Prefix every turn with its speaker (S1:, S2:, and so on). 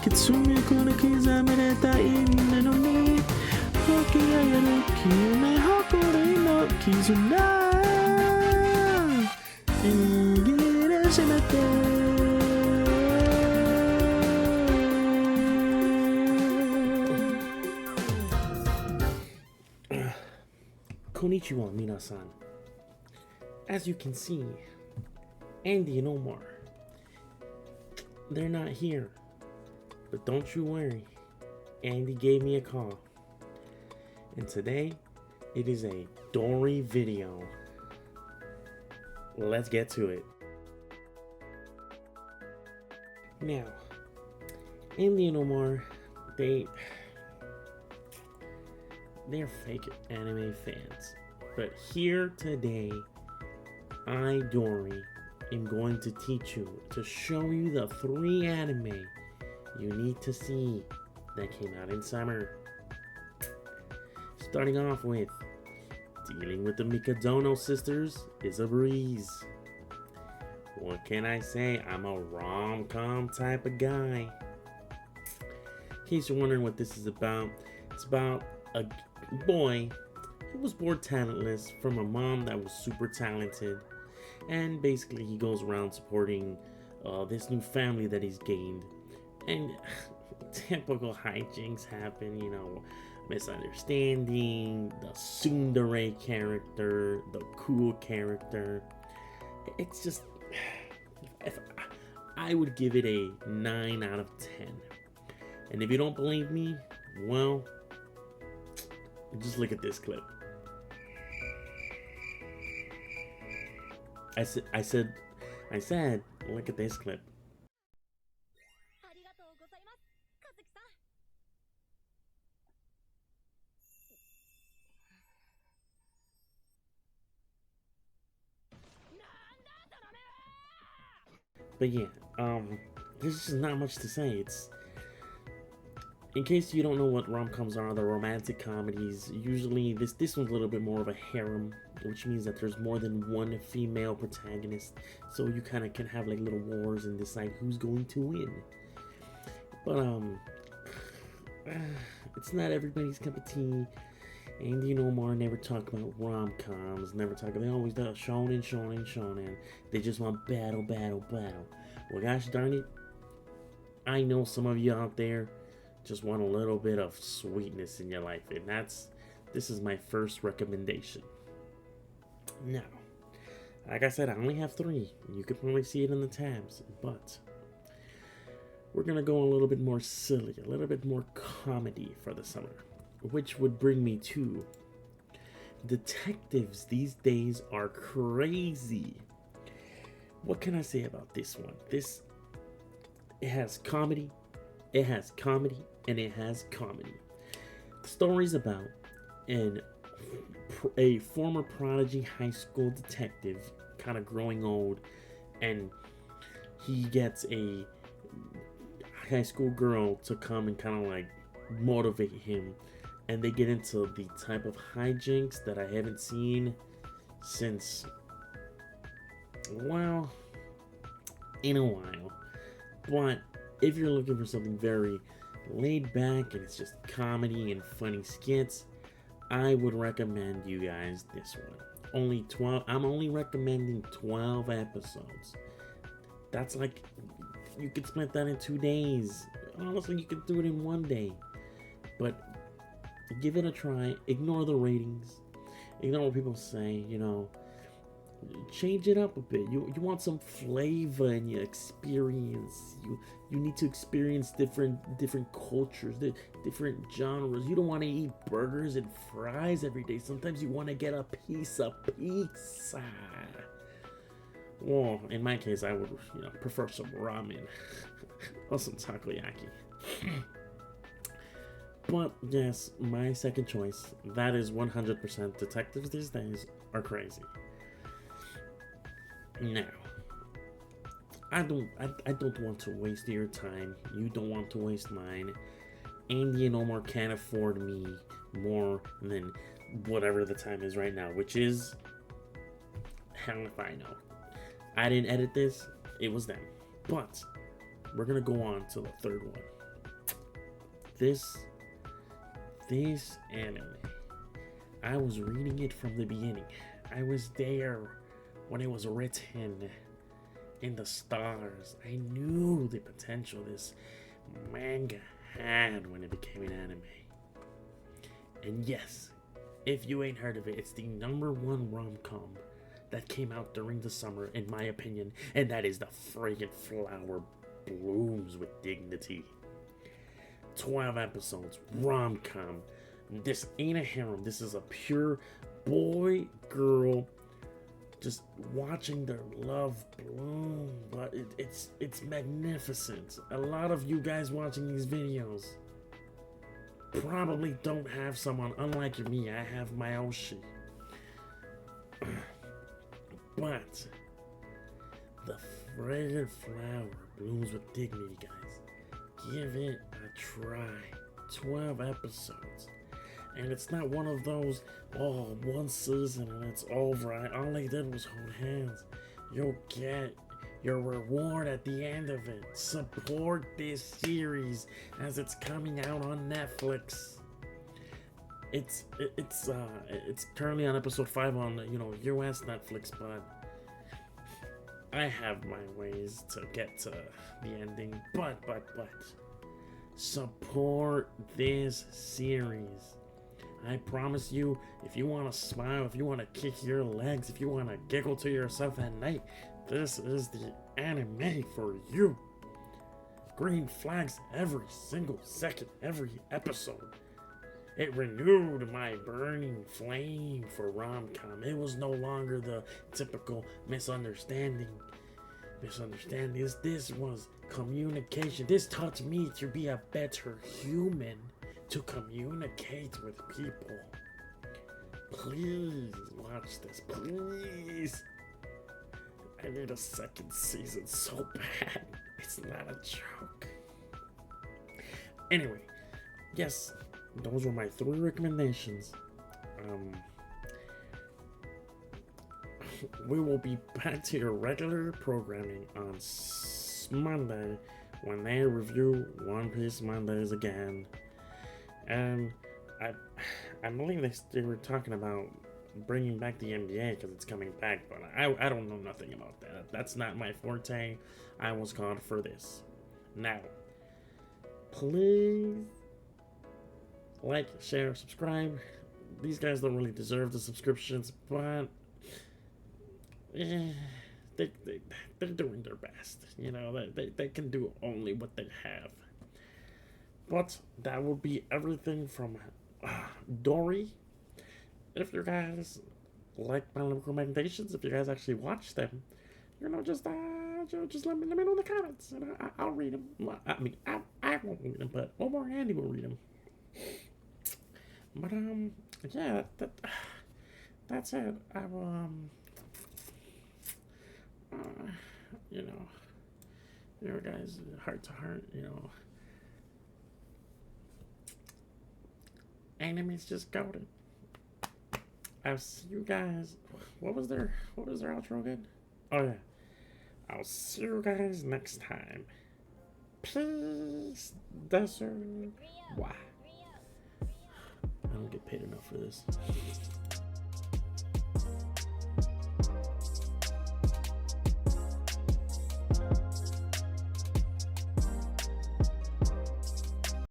S1: Kitsune kono kizamereta ine no ni Hokiga no kime hokore no kizuna Ingire shimete Konnichiwa, minasan. As you can see, Andy and Omar, they're not here. But don't you worry, Andy gave me a call. And today, it is a Dori video. Let's get to it. Now, Andy and Omar, they're fake anime fans. But here today, I, Dori, am going to teach you, to show you the 3 anime you need to see that came out in summer. Starting off with, dealing with the Mikadono sisters is a breeze. What can I say? I'm a rom-com type of guy. In case you're wondering what this is about, it's about a boy who was born talentless from a mom that was super talented. And basically he goes around supporting this new family that he's gained. And typical hijinks happen, you know, misunderstanding, the tsundere character, the cool character. It's just, if I would give it a 9 out of 10. And if you don't believe me, well, just look at this clip. I said, look at this clip. But yeah, there's just not much to say. It's, in case you don't know what rom-coms are, the romantic comedies, usually this one's a little bit more of a harem, which means that there's more than one female protagonist, so you kind of can have like little wars and decide who's going to win. But it's not everybody's cup of tea. Andy and Omar never talk about rom-coms, they always do shonen. They just want battle. Well, gosh darn it, I know some of you out there just want a little bit of sweetness in your life, and this is my first recommendation. Now, like I said, I only have 3. You can probably see it in the tabs, but we're gonna go a little bit more silly, a little bit more comedy for the summer, which would bring me to detectives these days are crazy. What can I say about this one? It has comedy, and it has comedy. The story's about a former prodigy high school detective, kind of growing old, and he gets a high school girl to come and kind of like motivate him, and they get into the type of hijinks that I haven't seen since, well, in a while. But if you're looking for something very laid back and it's just comedy and funny skits, I would recommend you guys this one. I'm only recommending 12 episodes. That's like, you could split that in 2 days. Honestly, you could do it in 1 day. But give it a try. Ignore the ratings. Ignore what people say, you know. Change it up a bit. You want some flavor in your experience. You need to experience different cultures, different genres. You don't want to eat burgers and fries every day. Sometimes you want to get a piece of pizza. Well, in my case, I would, prefer some ramen or some takoyaki. But yes, my second choice, that is 100% detectives these days are crazy. Now, I don't want to waste your time. You don't want to waste mine. Andy and Omar can't afford me more than whatever the time is right now, which is, hell if I know. I didn't edit this, it was them. But we're gonna go on to the third one. This anime, I was reading it from the beginning. I was there when it was written in the stars. I knew the potential this manga had when it became an anime. And yes, if you ain't heard of it, it's the #1 rom-com that came out during the summer, in my opinion, and that is The Fragrant Flower Blooms with Dignity. 12 episodes, rom-com. This ain't a harem. This is a pure boy, girl, just watching their love bloom. But it's magnificent. A lot of you guys watching these videos probably don't have someone. Unlike me, I have my own shit. But The Fragrant Flower Blooms with Dignity, guys. Give it a try. 12 episodes. And it's not one of those, oh, one season and it's over. All they did was hold hands. You'll get your reward at the end of it. Support this series as it's coming out on Netflix. It's currently on episode 5 on US Netflix, but I have my ways to get to the ending. But support this series. I promise you, if you want to smile, if you want to kick your legs, if you want to giggle to yourself at night, this is the anime for you. Green flags every single second, every episode. It renewed my burning flame for rom-com. It was no longer the typical misunderstanding. This was communication. This taught me to be a better human, to communicate with people. Please watch this, please. I need a second season so bad. It's not a joke. Anyway, yes, those were my 3 recommendations. We will be back to your regular programming on Monday when they review One Piece Mondays again. And I believe they were talking about bringing back the NBA because it's coming back, but I don't know nothing about that. That's not my forte. I was called for this. Now, please like, share, subscribe. These guys don't really deserve the subscriptions, but they're doing their best. They can do only what they have. But that will be everything from Dori. If you guys like my recommendations, if you guys actually watch them, just let me know in the comments, and I'll read them. I mean, I won't read them, but Omar and Andy will read them. But yeah, that's it. I will guys, heart to heart, anime's just golden. I'll see you guys. What was their outro again? Oh yeah. I'll see you guys next time. Peace. Desert. Why? I don't get paid enough for this.